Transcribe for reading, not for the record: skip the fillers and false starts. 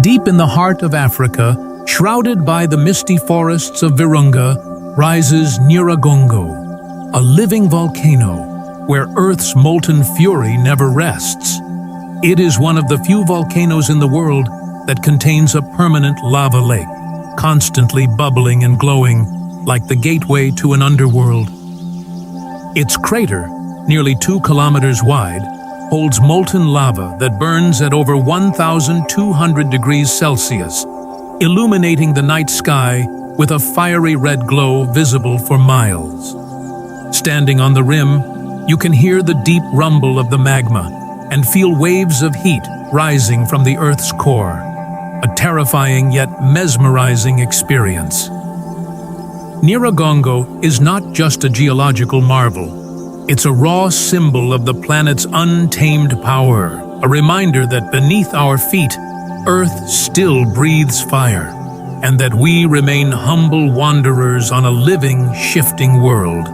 Deep in the heart of Africa, shrouded by the misty forests of Virunga, rises Nyiragongo, a living volcano where Earth's molten fury never rests. It is one of the few volcanoes in the world that contains a permanent lava lake, constantly bubbling and glowing like the gateway to an underworld. Its crater, nearly 2 kilometers wide, holds molten lava that burns at over 1,200 degrees Celsius, illuminating the night sky with a fiery red glow visible for miles. Standing on the rim, you can hear the deep rumble of the magma and feel waves of heat rising from the Earth's core, a terrifying yet mesmerizing experience. Nyiragongo is not just a geological marvel. It's a raw symbol of the planet's untamed power, a reminder that beneath our feet, Earth still breathes fire, and that we remain humble wanderers on a living, shifting world.